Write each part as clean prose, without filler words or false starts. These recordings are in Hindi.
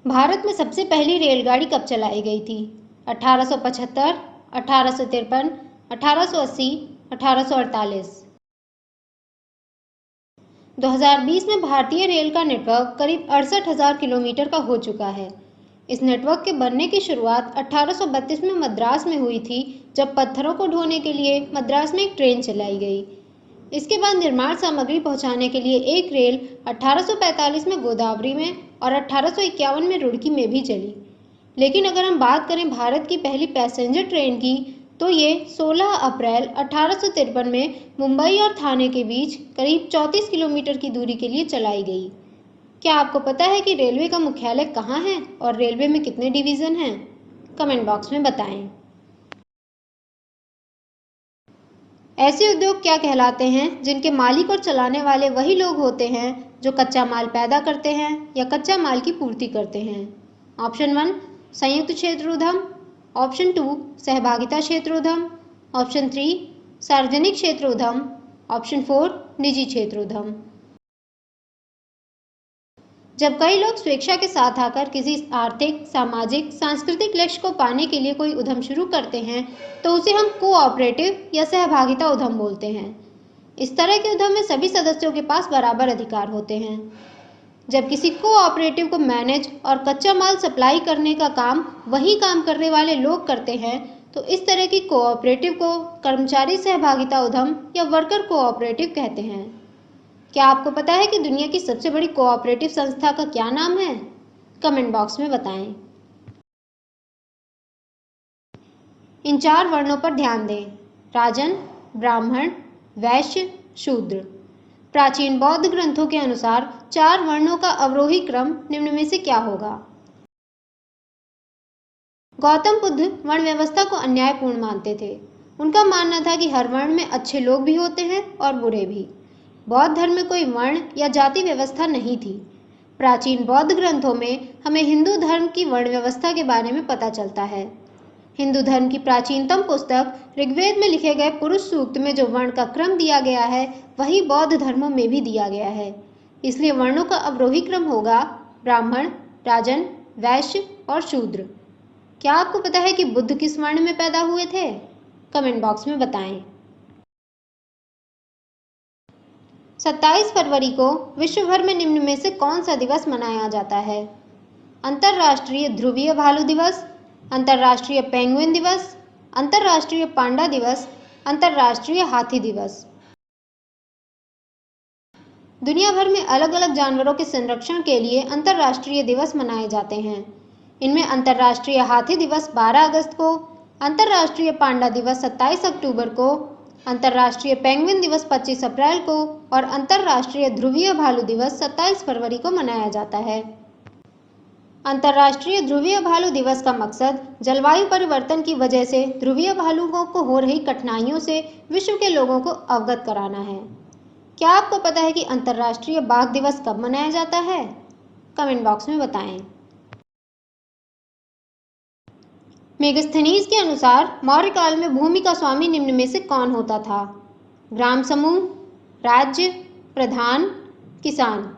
भारत में सबसे पहली रेलगाड़ी कब चलाई गई थी? 1875, 1853, 1880, 1848। 2020 में भारतीय रेल का नेटवर्क करीब 68,000 किलोमीटर का हो चुका है। इस नेटवर्क के बनने की शुरुआत 1832 में मद्रास में हुई थी, जब पत्थरों को ढोने के लिए मद्रास में एक ट्रेन चलाई गई। इसके बाद निर्माण सामग्री पहुंचाने के लिए एक रेल 1845 में गोदावरी में और 1851 में रुड़की में भी चली। लेकिन अगर हम बात करें भारत की पहली पैसेंजर ट्रेन की, तो ये 16 अप्रैल 1853 में मुंबई और थाने के बीच करीब 34 किलोमीटर की दूरी के लिए चलाई गई। क्या आपको पता है कि रेलवे का मुख्यालय कहाँ है और रेलवे में कितने डिवीज़न हैं? कमेंट बॉक्स में बताएं। ऐसे उद्योग क्या कहलाते हैं जिनके मालिक और चलाने वाले वही लोग होते हैं जो कच्चा माल पैदा करते हैं या कच्चा माल की पूर्ति करते हैं? ऑप्शन 1 संयुक्त क्षेत्र उद्यम, ऑप्शन 2 सहभागिता क्षेत्र उद्यम, ऑप्शन 3 सार्वजनिक क्षेत्र उद्यम, ऑप्शन 4 निजी क्षेत्र उद्यम। जब कई लोग स्वेच्छा के साथ आकर किसी आर्थिक, सामाजिक, सांस्कृतिक लक्ष्य को पाने के लिए कोई उद्यम शुरू करते हैं, तो उसे हम कोऑपरेटिव या सहभागिता उद्यम बोलते हैं। इस तरह के उद्यम में सभी सदस्यों के पास बराबर अधिकार होते हैं। जब किसी कोऑपरेटिव को मैनेज और कच्चा माल सप्लाई करने का काम वही काम करने वाले लोग करते हैं, तो इस तरह की कोऑपरेटिव को कर्मचारी सहभागिता उद्यम या वर्कर कोऑपरेटिव कहते हैं। क्या आपको पता है कि दुनिया की सबसे बड़ी कोऑपरेटिव संस्था का क्या नाम है? कमेंट बॉक्स में बताएं। इन 4 वर्णों पर ध्यान दें: राजन, ब्राह्मण, वैश्य, शूद्र। प्राचीन बौद्ध ग्रंथों के अनुसार 4 वर्णों का अवरोही क्रम निम्न में से क्या होगा? गौतम बुद्ध वर्ण व्यवस्था को अन्यायपूर्ण मानते थे। उनका मानना था कि हर वर्ण में अच्छे लोग भी होते हैं और बुरे भी। बौद्ध धर्म में कोई वर्ण या जाति व्यवस्था नहीं थी। प्राचीन बौद्ध ग्रंथों में हमें हिंदू धर्म की वर्ण व्यवस्था के बारे में पता चलता है। हिंदू धर्म की प्राचीनतम पुस्तक ऋग्वेद में लिखे गए पुरुष सूक्त में जो वर्ण का क्रम दिया गया है, वही बौद्ध धर्मों में भी दिया गया है। इसलिए वर्णों का अवरोही क्रम होगा ब्राह्मण, राजन, वैश्य और शूद्र। क्या आपको पता है कि बुद्ध किस वर्ण में पैदा हुए थे? कमेंट बॉक्स में बताएं। 27 फरवरी को विश्व भर में निम्न में से कौन सा दिवस मनाया जाता है? अंतर्राष्ट्रीय ध्रुवीय भालू दिवस, अंतर्राष्ट्रीय पेंगुइन दिवस, अंतर्राष्ट्रीय पांडा दिवस, अंतर्राष्ट्रीय हाथी दिवस। दुनिया भर में अलग अलग जानवरों के संरक्षण के लिए अंतर्राष्ट्रीय दिवस मनाए जाते हैं। इनमें अंतर्राष्ट्रीय हाथी दिवस 12 अगस्त को, अंतर्राष्ट्रीय पांडा दिवस 27 अक्टूबर को, अंतर्राष्ट्रीय पेंगुइन दिवस 25 अप्रैल को और अंतर्राष्ट्रीय ध्रुवीय भालू दिवस 27 फरवरी को मनाया जाता है। अंतर्राष्ट्रीय ध्रुवीय भालू दिवस का मकसद जलवायु परिवर्तन की वजह से ध्रुवीय भालुओं को हो रही कठिनाइयों से विश्व के लोगों को अवगत कराना है। क्या आपको पता है कि अंतर्राष्ट्रीय बाघ दिवस कब मनाया जाता है? कमेंट बॉक्स में बताएं। मेगस्थनीज के अनुसार मौर्य काल में भूमि का स्वामी निम्न में से कौन होता था? ग्राम समूह, राज्य, प्रधान, किसान।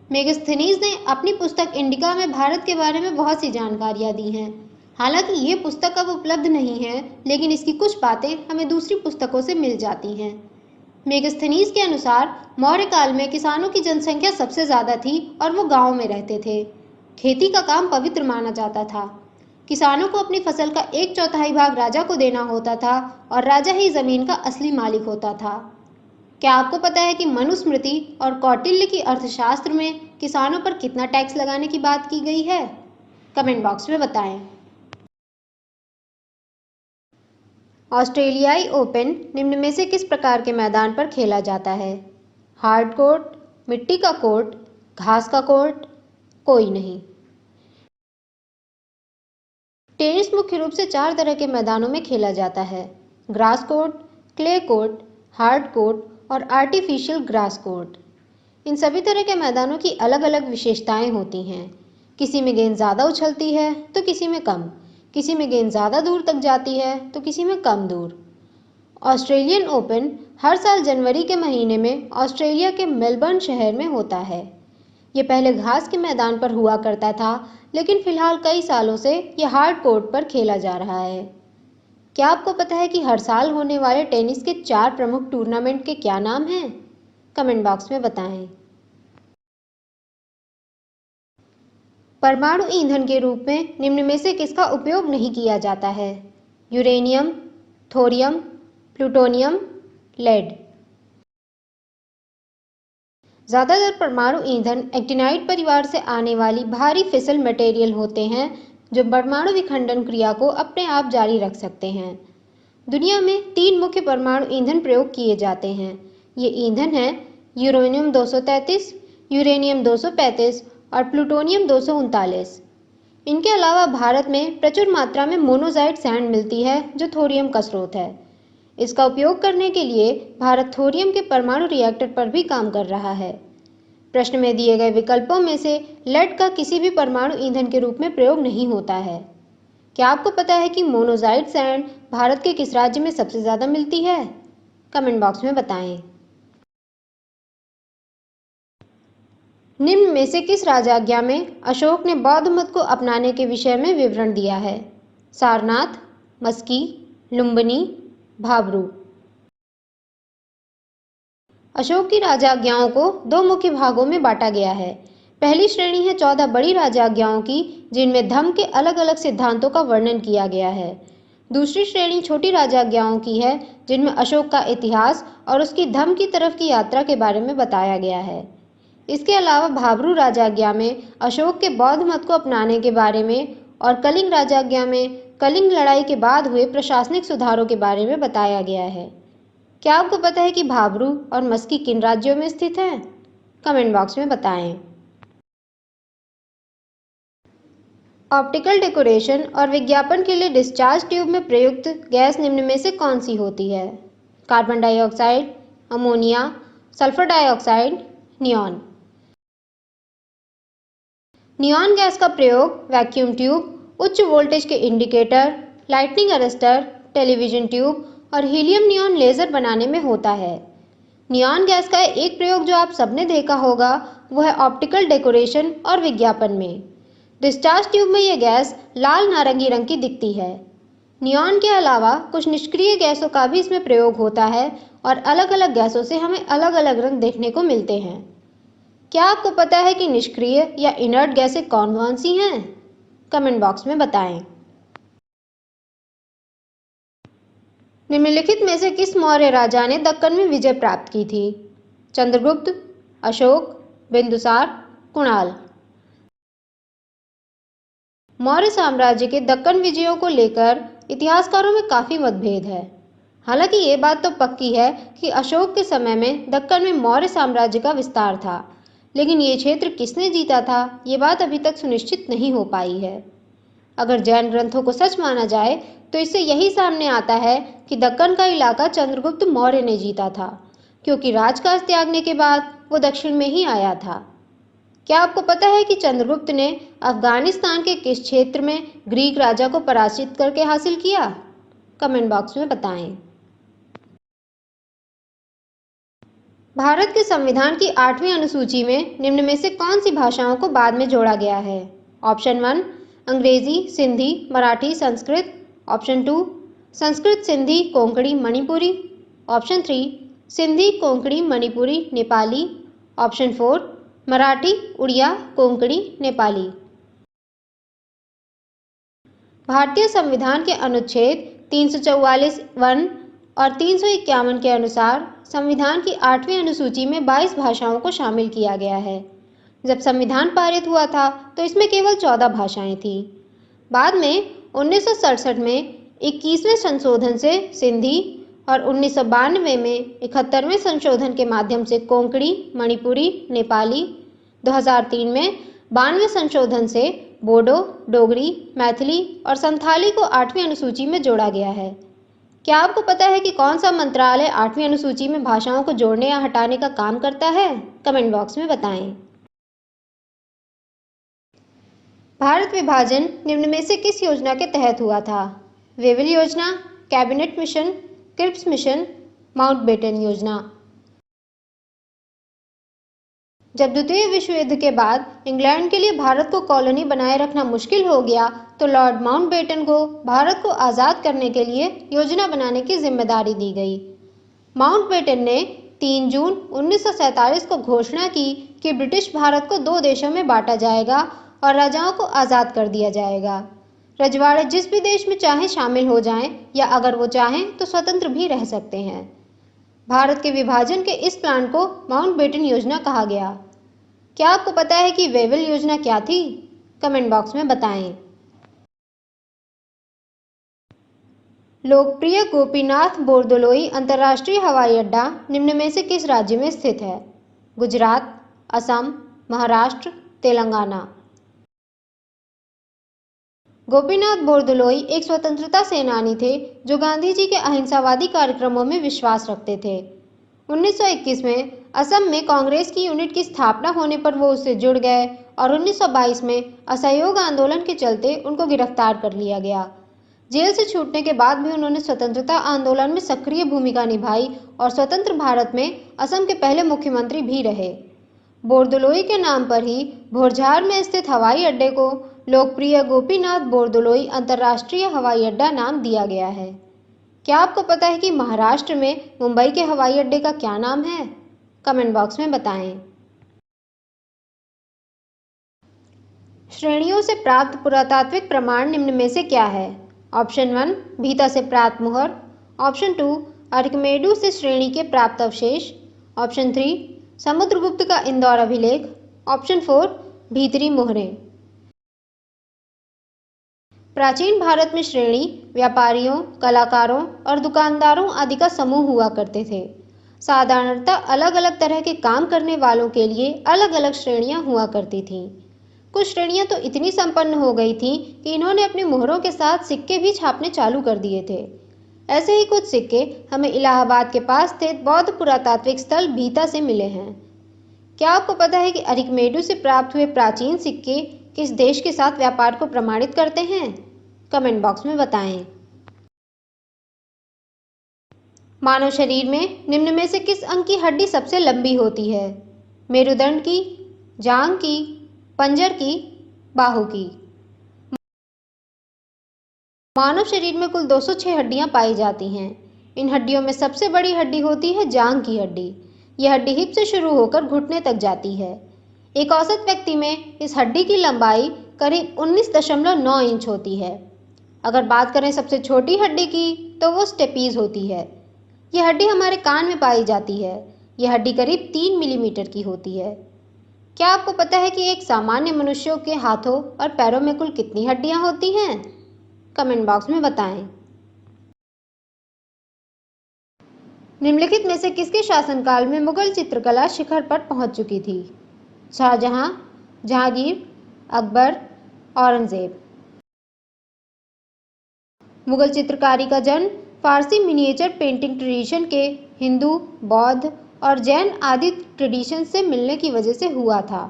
मेगस्थनीज ने अपनी पुस्तक इंडिका में भारत के बारे में बहुत सी जानकारियां दी हैं। हालांकि ये पुस्तक अब उपलब्ध नहीं है, लेकिन इसकी कुछ बातें हमें दूसरी पुस्तकों से मिल जाती हैं। मेगस्थनीज के अनुसार मौर्य काल में किसानों की जनसंख्या सबसे ज़्यादा थी और वो गाँव में रहते थे। खेती का काम पवित्र माना जाता था। किसानों को अपनी फसल का 1/4 भाग राजा को देना होता था और राजा ही जमीन का असली मालिक होता था। क्या आपको पता है कि मनुस्मृति और कौटिल्य की अर्थशास्त्र में किसानों पर कितना टैक्स लगाने की बात की गई है? कमेंट बॉक्स में बताएं। ऑस्ट्रेलियाई ओपन निम्न में से किस प्रकार के मैदान पर खेला जाता है? हार्ड कोर्ट, मिट्टी का कोर्ट, घास का कोर्ट, कोई नहीं। टेनिस मुख्य रूप से 4 तरह के मैदानों में खेला जाता है: grass court, clay court, hard court और आर्टिफिशियल ग्रास कोर्ट। इन सभी तरह के मैदानों की अलग अलग विशेषताएं होती हैं। किसी में गेंद ज़्यादा उछलती है तो किसी में कम, किसी में गेंद ज़्यादा दूर तक जाती है तो किसी में कम दूर। ऑस्ट्रेलियन ओपन हर साल जनवरी के महीने में ऑस्ट्रेलिया के मेलबर्न शहर में होता है। ये पहले घास के मैदान पर हुआ करता था, लेकिन फिलहाल कई सालों से ये हार्ड कोर्ट पर खेला जा रहा है। क्या आपको पता है कि हर साल होने वाले टेनिस के 4 प्रमुख टूर्नामेंट के क्या नाम हैं? कमेंट बॉक्स में बताएं। परमाणु ईंधन के रूप में निम्न में से किसका उपयोग नहीं किया जाता है? Uranium, thorium, plutonium, lead. ज़्यादातर परमाणु ईंधन एक्टिनाइड परिवार से आने वाली भारी फिसल मटेरियल होते हैं जो परमाणु विखंडन क्रिया को अपने आप जारी रख सकते हैं। दुनिया में 3 मुख्य परमाणु ईंधन प्रयोग किए जाते हैं। ये ईंधन हैं यूरेनियम 233, यूरेनियम 235 और प्लूटोनियम 239। इनके अलावा भारत में प्रचुर मात्रा में मोनोज़ाइट सैंड मिलती है जो थोरियम का स्रोत है। इसका उपयोग करने के लिए भारत थोरियम के परमाणु रिएक्टर पर भी काम कर रहा है। प्रश्न में दिए गए विकल्पों में से लेड का किसी भी परमाणु ईंधन के रूप में प्रयोग नहीं होता है। क्या आपको पता है कि मोनोज़ाइट सैंड भारत के किस राज्य में सबसे ज़्यादा मिलती है? कमेंट बॉक्स में बताएं। निम्न में से किस राजाज्ञा में अशोक ने बौद्ध मत को अपनाने के विषय में विवरण दिया है? सारनाथ, मस्की, लुम्बिनी, भाबरू। अशोक की राजाज्ञाओं को 2 मुख्य भागों में बांटा गया है। पहली श्रेणी है 14 बड़ी राजाज्ञाओं की, जिनमें धम्म के अलग अलग सिद्धांतों का वर्णन किया गया है। दूसरी श्रेणी छोटी राजाज्ञाओं की है, जिनमें अशोक का इतिहास और उसकी धम्म की तरफ की यात्रा के बारे में बताया गया है। इसके अलावा भाबरू राजाज्ञा में अशोक के बौद्ध मत को अपनाने के बारे में और कलिंग राजाज्ञा में कलिंग लड़ाई के बाद हुए प्रशासनिक सुधारों के बारे में बताया गया है। क्या आपको पता है कि भाबरू और मस्की किन राज्यों में स्थित है? कमेंट बॉक्स में बताएं। ऑप्टिकल डेकोरेशन और विज्ञापन के लिए डिस्चार्ज ट्यूब में प्रयुक्त गैस निम्न में से कौन सी होती है? Carbon dioxide, ammonia, sulphur dioxide, neon. Neon gas का प्रयोग वैक्यूम ट्यूब, उच्च वोल्टेज के indicator, lightning arrester, television tube और हीलियम नियॉन लेज़र बनाने में होता है। नियॉन गैस का एक प्रयोग जो आप सबने देखा होगा वो है ऑप्टिकल डेकोरेशन और विज्ञापन में। डिस्चार्ज ट्यूब में यह गैस लाल नारंगी रंग की दिखती है। नियॉन के अलावा कुछ निष्क्रिय गैसों का भी इसमें प्रयोग होता है और अलग अलग गैसों से हमें अलग अलग रंग देखने को मिलते हैं। क्या आपको पता है कि निष्क्रिय या इनर्ट गैसें कौन कौन सी हैं? कमेंट बॉक्स में बताएं। निम्नलिखित में से किस मौर्य राजा ने दक्कन में विजय प्राप्त की थी? चंद्रगुप्त, अशोक, बिंदुसार, कुणाल। मौर्य साम्राज्य के दक्कन विजयों को लेकर इतिहासकारों में काफी मतभेद है। हालांकि ये बात तो पक्की है कि अशोक के समय में दक्कन में मौर्य साम्राज्य का विस्तार था, लेकिन ये क्षेत्र किसने जीता था ये बात अभी तक सुनिश्चित नहीं हो पाई है। अगर जैन ग्रंथों को सच माना जाए तो इससे यही सामने आता है कि दक्कन का इलाका चंद्रगुप्त मौर्य ने जीता था, क्योंकि राजकाज त्यागने के बाद वो दक्षिण में ही आया था। क्या आपको पता है कि चंद्रगुप्त ने अफगानिस्तान के किस क्षेत्र में ग्रीक राजा को पराजित करके हासिल किया? कमेंट बॉक्स में बताएं। भारत के संविधान की 8वीं अनुसूची में निम्न में से कौन सी भाषाओं को बाद में जोड़ा गया है? Option 1 Angrezi, Sindhi, Marathi, Sanskrit. Option 2 Sanskrit, Sindhi, Konkani, Manipuri. Option 3 Sindhi, Konkani, Manipuri, Nepali. Option 4 Marathi, Oriya, Konkani, Nepali. भारतीय संविधान के अनुच्छेद 344(1) और 351 के अनुसार संविधान की 8वीं अनुसूची में 22 भाषाओं को शामिल किया गया है। जब संविधान पारित हुआ था तो इसमें केवल 14 भाषाएं थीं। बाद में 1967 में 21वें संशोधन से सिंधी और 1992 में 71वें संशोधन के माध्यम से कोंकणी, मणिपुरी, नेपाली, 2003 में 92वें संशोधन से बोडो, डोगरी, मैथिली और संथाली को 8वीं अनुसूची में जोड़ा गया है। क्या आपको पता है कि कौन सा मंत्रालय 8वीं अनुसूची में भाषाओं को जोड़ने या हटाने का काम करता है? कमेंट बॉक्स में बताएं। भारत विभाजन निम्न में से किस योजना के तहत हुआ था? वेविल योजना, cabinet mission, Cripps mission, Mountbatten योजना। जब द्वितीय विश्व युद्ध के बाद इंग्लैंड के लिए भारत को कॉलोनी बनाए रखना मुश्किल हो गया तो लॉर्ड माउंटबेटन को भारत को आज़ाद करने के लिए योजना बनाने की जिम्मेदारी दी गई। माउंटबेटन ने 3 जून 1947 को घोषणा की कि ब्रिटिश भारत को 2 देशों में बांटा जाएगा और राजाओं को आज़ाद कर दिया जाएगा। रजवाड़े जिस भी देश में चाहें शामिल हो जाएं या अगर वो चाहें तो स्वतंत्र भी रह सकते हैं। भारत के विभाजन के इस प्लान को माउंटबेटन योजना कहा गया। क्या आपको पता है कि वेवल योजना क्या थी? कमेंट बॉक्स में बताएं। लोकप्रिय गोपीनाथ बोरदोलोई अंतर्राष्ट्रीय हवाई अड्डा निम्न में से किस राज्य में स्थित है? गुजरात, असम, महाराष्ट्र, तेलंगाना। गोपीनाथ बोरदोलोई एक स्वतंत्रता सेनानी थे जो गांधी जी के अहिंसावादी कार्यक्रमों में विश्वास रखते थे। 1921 में असम में कांग्रेस की यूनिट की स्थापना होने पर वो उससे जुड़ गए और 1922 में असहयोग आंदोलन के चलते उनको गिरफ्तार कर लिया गया। जेल से छूटने के बाद भी उन्होंने स्वतंत्रता आंदोलन में सक्रिय भूमिका निभाई और स्वतंत्र भारत में असम के पहले मुख्यमंत्री भी रहे। बोरदोलोई के नाम पर ही भोरझार में स्थित हवाई अड्डे को लोकप्रिय गोपीनाथ बोरदोलोई अंतर्राष्ट्रीय हवाई अड्डा नाम दिया गया है। क्या आपको पता है कि महाराष्ट्र में मुंबई के हवाई अड्डे का क्या नाम है? कमेंट बॉक्स में बताएं। श्रेणियों से प्राप्त पुरातात्विक प्रमाण निम्न में से क्या है? ऑप्शन 1 भीता से प्राप्त मुहर, ऑप्शन 2 अरिकमेडु से श्रेणी के प्राप्त अवशेष, ऑप्शन 3 समुद्रगुप्त का इंदौर अभिलेख, ऑप्शन 4 भीतरी मोहरें। प्राचीन भारत में श्रेणी व्यापारियों, कलाकारों और दुकानदारों आदि का समूह हुआ करते थे। साधारणतः अलग अलग तरह के काम करने वालों के लिए अलग अलग श्रेणियां हुआ करती थीं। कुछ श्रेणियां तो इतनी संपन्न हो गई थीं कि इन्होंने अपनी मोहरों के साथ सिक्के भी छापने चालू कर दिए थे। ऐसे ही कुछ सिक्के हमें इलाहाबाद के पास स्थित बौद्ध पुरातात्विक स्थल भीता से मिले हैं। क्या आपको पता है कि अरिकमेडु से प्राप्त हुए प्राचीन सिक्के किस देश के साथ व्यापार को प्रमाणित करते हैं? कमेंट बॉक्स में बताएं। मानव शरीर में निम्न में से किस अंग की हड्डी सबसे लंबी होती है? मेरुदंड की, जांघ की, पंजर की, बाहु की। मानव शरीर में कुल 206 हड्डियां पाई जाती हैं। इन हड्डियों में सबसे बड़ी हड्डी होती है जांघ की हड्डी। यह हड्डी हिप से शुरू होकर घुटने तक जाती है। एक औसत व्यक्ति में इस हड्डी की लंबाई करीब 19.9 इंच होती है। अगर बात करें सबसे छोटी हड्डी की तो वो स्टेपीज होती है। यह हड्डी हमारे कान में पाई जाती है। यह हड्डी करीब 3 मिलीमीटर की होती है। क्या आपको पता है कि एक सामान्य मनुष्यों के हाथों और पैरों में कुल कितनी हड्डियां होती हैं? कमेंट बॉक्स में बताएं। निम्नलिखित में से किसके शासनकाल में मुगल चित्रकला शिखर पर पहुंच चुकी थी? शाहजहां, जहांगीर, अकबर, औरंगजेब। मुगल चित्रकारी का जन्म फारसी मिनिएचर पेंटिंग ट्रेडिशन के हिंदू, बौद्ध और जैन आदि ट्रेडिशन से मिलने की वजह से हुआ था।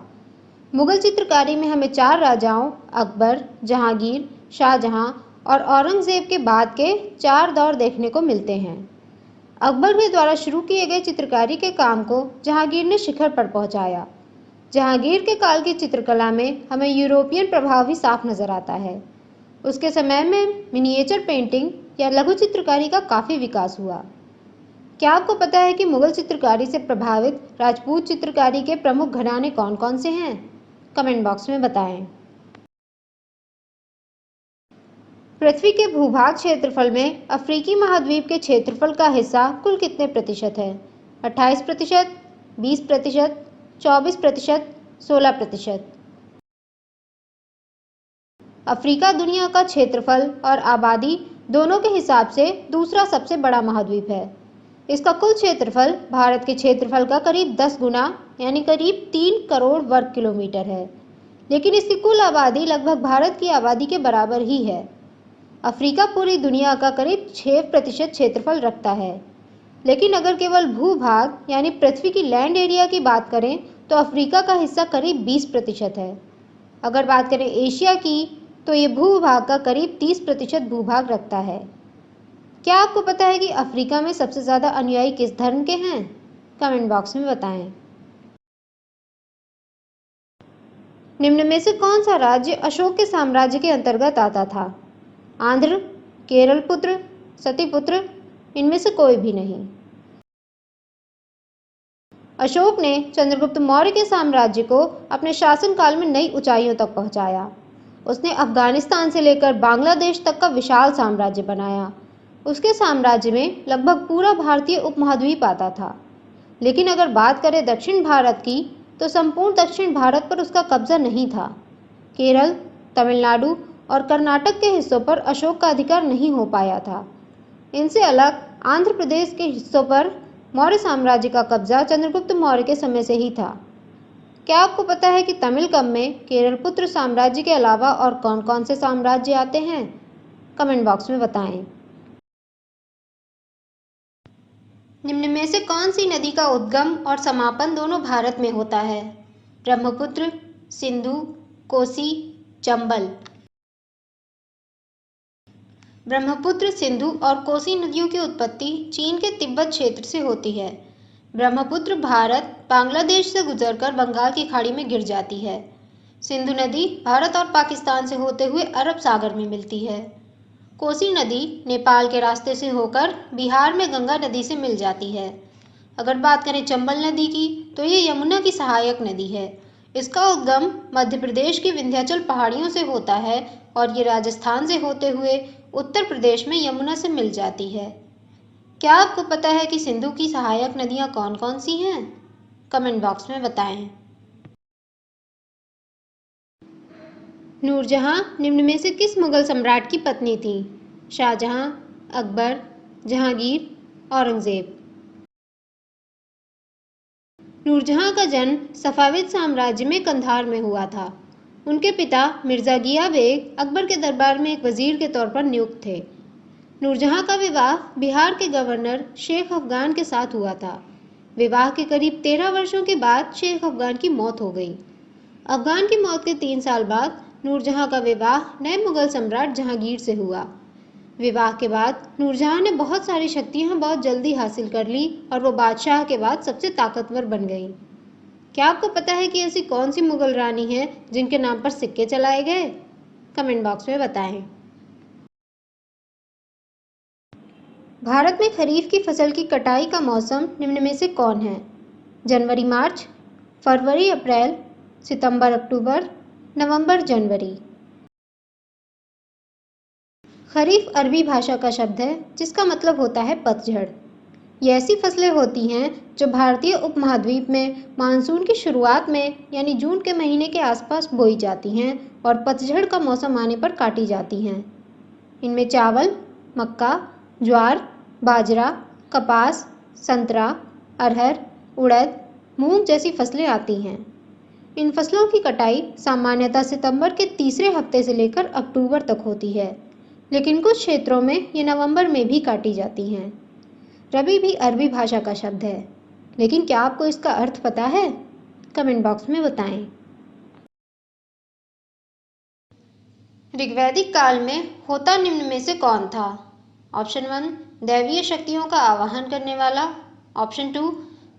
मुगल चित्रकारी में हमें 4 राजाओं अकबर, जहांगीर, शाहजहां और औरंगजेब के बाद के 4 दौर देखने को मिलते हैं। अकबर के द्वारा शुरू किए गए चित्रकारी के काम को जहांगीर ने शिखर पर पहुंचाया। जहांगीर के काल की चित्रकला में हमें यूरोपियन प्रभाव भी साफ नजर आता है। उसके समय में मिनिएचर पेंटिंग या लघु चित्रकारी का काफ़ी विकास हुआ। क्या आपको पता है कि मुगल चित्रकारी से प्रभावित राजपूत चित्रकारी के प्रमुख घराने कौन कौन से हैं? कमेंट बॉक्स में बताएं। पृथ्वी के भूभाग क्षेत्रफल में अफ्रीकी महाद्वीप के क्षेत्रफल का हिस्सा कुल कितने प्रतिशत है? 28%, 20%, 24%, 16%। अफ्रीका दुनिया का क्षेत्रफल और आबादी दोनों के हिसाब से दूसरा सबसे बड़ा महाद्वीप है। इसका कुल क्षेत्रफल भारत के क्षेत्रफल का करीब 10 गुना यानी करीब 3 करोड़ वर्ग किलोमीटर है, लेकिन इसकी कुल आबादी लगभग भारत की आबादी के बराबर ही है। अफ्रीका पूरी दुनिया का करीब 6% क्षेत्रफल रखता है, लेकिन अगर केवल भूभाग यानी पृथ्वी की लैंड एरिया की बात करें तो अफ्रीका का हिस्सा करीब 20% है। अगर बात करें एशिया की तो ये भूभाग का करीब 30% भूभाग रखता है। क्या आपको पता है कि अफ्रीका में सबसे ज़्यादा अनुयायी किस धर्म के हैं? कमेंट बॉक्स में बताएं। निम्न में से कौन सा राज्य अशोक के साम्राज्य के अंतर्गत आता था? आंध्र, केरल पुत्र, सतीपुत्र, इनमें से कोई भी नहीं। अशोक ने चंद्रगुप्त मौर्य के साम्राज्य को अपने शासनकाल में नई ऊंचाइयों तक पहुंचाया। उसने अफगानिस्तान से लेकर बांग्लादेश तक का विशाल साम्राज्य बनाया। उसके साम्राज्य में लगभग पूरा भारतीय उपमहाद्वीप आता था। लेकिन अगर बात करें दक्षिण भारत की, तो संपूर्ण दक्षिण भारत पर उसका कब्जा नहीं था। केरल, तमिलनाडु और कर्नाटक के हिस्सों पर अशोक का अधिकार नहीं हो पाया था। इनसे अलग आंध्र प्रदेश के हिस्सों पर मौर्य साम्राज्य का कब्जा चंद्रगुप्त मौर्य के समय से ही था। क्या आपको पता है कि तमिलकम में केरलपुत्र साम्राज्य के अलावा और कौन-कौन से साम्राज्य आते हैं? कमेंट बॉक्स में बताएं। निम्न में से कौन सी नदी का उद्गम और समापन दोनों भारत में होता है? ब्रह्मपुत्र, सिंधु, कोसी, चंबल। ब्रह्मपुत्र, सिंधु और कोसी नदियों की उत्पत्ति चीन के तिब्बत क्षेत्र से होती है। ब्रह्मपुत्र भारत बांग्लादेश से गुजरकर बंगाल की खाड़ी में गिर जाती है। सिंधु नदी भारत और पाकिस्तान से होते हुए अरब सागर में मिलती है। कोसी नदी नेपाल के रास्ते से होकर बिहार में गंगा नदी से मिल जाती है। अगर बात करें चंबल नदी की, तो ये यमुना की सहायक नदी है। इसका उद्गम मध्य प्रदेश की विंध्याचल पहाड़ियों से होता है और ये राजस्थान से होते हुए उत्तर प्रदेश में यमुना से मिल जाती है। क्या आपको पता है कि सिंधु की सहायक नदियां कौन-कौन सी हैं? कमेंट बॉक्स में बताएं। नूरजहां निम्न में से किस मुगल सम्राट की पत्नी थी? शाहजहां, अकबर, जहांगीर, औरंगजेब। नूरजहां का जन्म सफाविद साम्राज्य में कंधार में हुआ था। उनके पिता मिर्जा गिया बेग अकबर के दरबार में एक वजीर के तौर पर नियुक्त थे। नूरजहां का विवाह बिहार के गवर्नर शेख अफगान के साथ हुआ था। विवाह के करीब 13 वर्षों के बाद शेख अफगान की मौत हो गई। अफगान की मौत के 3 साल बाद नूरजहां का विवाह नए मुगल सम्राट जहांगीर से हुआ। विवाह के बाद नूरजहां ने बहुत सारी शक्तियां बहुत जल्दी हासिल कर ली और वो बादशाह के बाद सबसे ताकतवर बन गई। क्या आपको पता है कि ऐसी कौन सी मुगल रानी है जिनके नाम पर सिक्के चलाए गए? कमेंट बॉक्स में बताएं। भारत में खरीफ की फसल की कटाई का मौसम निम्न में से कौन है? जनवरी मार्च, फरवरी अप्रैल, सितंबर अक्टूबर, नवंबर जनवरी। खरीफ अरबी भाषा का शब्द है जिसका मतलब होता है पतझड़। ये ऐसी फसलें होती हैं जो भारतीय उपमहाद्वीप में मानसून की शुरुआत में यानी जून के महीने के आसपास बोई जाती हैं और पतझड़ का मौसम आने पर काटी जाती हैं। इनमें चावल, मक्का, ज्वार, बाजरा, कपास, संतरा, अरहर, उड़द, मूंग जैसी फसलें आती हैं। इन फसलों की कटाई सामान्यतः सितंबर के तीसरे हफ्ते से लेकर अक्टूबर तक होती है, लेकिन कुछ क्षेत्रों में ये नवंबर में भी काटी जाती हैं। रबी भी अरबी भाषा का शब्द है, लेकिन क्या आपको इसका अर्थ पता है? कमेंट बॉक्स में बताएं। ऋग्वैदिक काल में होता निम्न में से कौन था? ऑप्शन 1 दैवीय शक्तियों का आवाहन करने वाला, ऑप्शन 2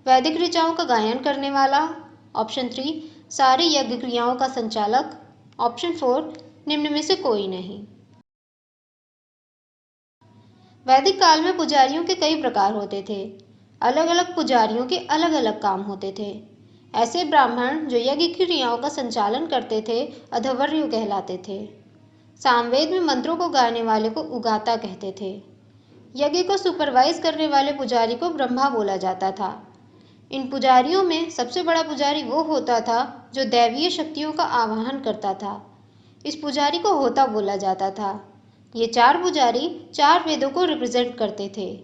वैदिक ऋचाओं का गायन करने वाला, ऑप्शन 3 सारी यज्ञ क्रियाओं का संचालक, ऑप्शन 4 निम्न में से कोई नहीं। वैदिक काल में पुजारियों के कई प्रकार होते थे। अलग अलग पुजारियों के अलग अलग काम होते थे। ऐसे ब्राह्मण जो यज्ञ क्रियाओं का संचालन करते थे अधवर्यु कहलाते थे। सामवेद में मंत्रों को गाने वाले को उगाता कहते थे। यज्ञ को सुपरवाइज करने वाले पुजारी को ब्रह्मा बोला जाता था। इन पुजारियों में सबसे बड़ा पुजारी वो होता था जो दैवीय शक्तियों का आवाहन करता था। इस पुजारी को होता बोला जाता था। ये 4 पुजारी 4 वेदों को रिप्रेजेंट करते थे।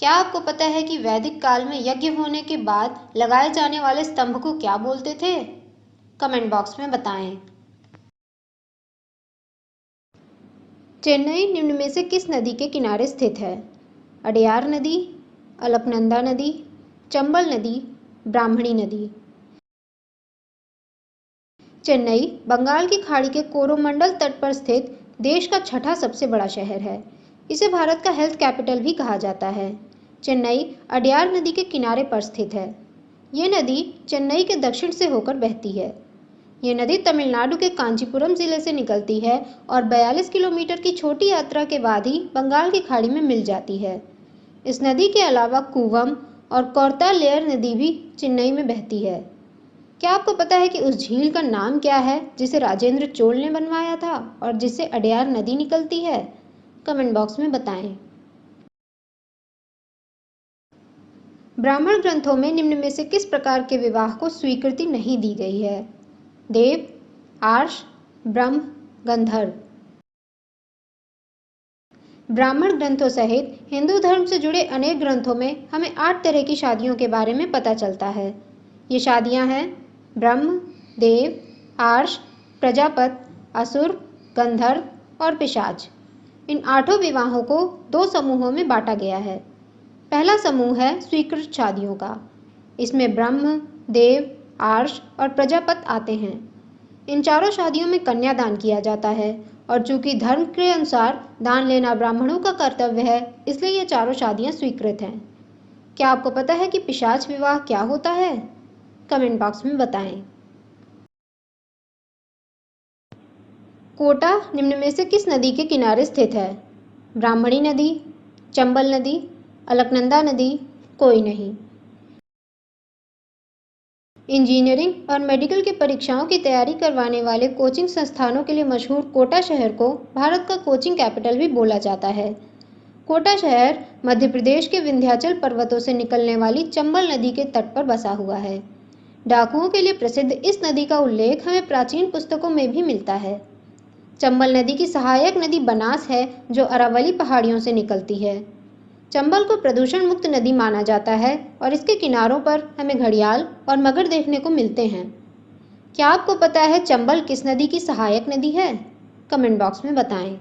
क्या आपको पता है कि वैदिक काल में यज्ञ होने के बाद लगाए जाने वाले स्तंभ को क्या बोलते थे? कमेंट बॉक्स में बताएं। चेन्नई निम्न में से किस नदी के किनारे स्थित है? अडयार नदी, अलकनंदा नदी, चंबल नदी, ब्राह्मणी नदी। चेन्नई बंगाल की खाड़ी के कोरोमंडल तट पर स्थित देश का छठा सबसे बड़ा शहर है। इसे भारत का हेल्थ कैपिटल भी कहा जाता है। चेन्नई अडयार नदी के किनारे पर स्थित है। ये नदी चेन्नई के दक्षिण से होकर बहती है। ये नदी तमिलनाडु के कांचीपुरम जिले से निकलती है और 42 किलोमीटर की छोटी यात्रा के बाद ही बंगाल की खाड़ी में मिल जाती है। इस नदी के अलावा कूवम और कोरतालेयर नदी भी चेन्नई में बहती है। क्या आपको पता है कि उस झील का नाम क्या है जिसे राजेंद्र चोल ने बनवाया था और जिससे अडयार नदी निकलती है? कमेंट बॉक्स में बताएं। ब्राह्मण ग्रंथों में निम्न में से किस प्रकार के विवाह को स्वीकृति नहीं दी गई है? देव, आर्ष, ब्रह्म, गंधर्व। ब्राह्मण ग्रंथों सहित हिंदू धर्म से जुड़े अनेक ग्रंथों में हमें 8 तरह की शादियों के बारे में पता चलता है। ये शादियां हैं ब्रह्म, देव, आर्ष, प्रजापत, असुर, गंधर्व और पिशाच। इन 8 विवाहों को 2 समूहों में बांटा गया है। पहला समूह है स्वीकृत शादियों का। इसमें ब्रह्म, देव, आर्ष और प्रजापत आते हैं। इन चारों शादियों में कन्यादान किया जाता है और चूंकि धर्म के अनुसार दान लेना ब्राह्मणों का कर्तव्य है, इसलिए ये चारों शादियां स्वीकृत हैं। क्या आपको पता है कि पिशाच विवाह क्या होता है? कमेंट बॉक्स में बताएं। कोटा निम्न में से किस नदी के किनारे स्थित है? ब्राह्मणी नदी, चंबल नदी, अलकनंदा नदी, कोई नहीं। इंजीनियरिंग और मेडिकल की परीक्षाओं की तैयारी करवाने वाले कोचिंग संस्थानों के लिए मशहूर कोटा शहर को भारत का कोचिंग कैपिटल भी बोला जाता है। कोटा शहर मध्य प्रदेश के विंध्याचल पर्वतों से निकलने वाली चंबल नदी के तट पर बसा हुआ है। डाकुओं के लिए प्रसिद्ध इस नदी का उल्लेख हमें प्राचीन पुस्तकों में भी मिलता है। चंबल नदी की सहायक नदी बनास है जो अरावली पहाड़ियों से निकलती है। चंबल को प्रदूषण मुक्त नदी माना जाता है और इसके किनारों पर हमें घड़ियाल और मगर देखने को मिलते हैं। क्या आपको पता है चंबल किस नदी की सहायक नदी है? कमेंट बॉक्स में बताएं।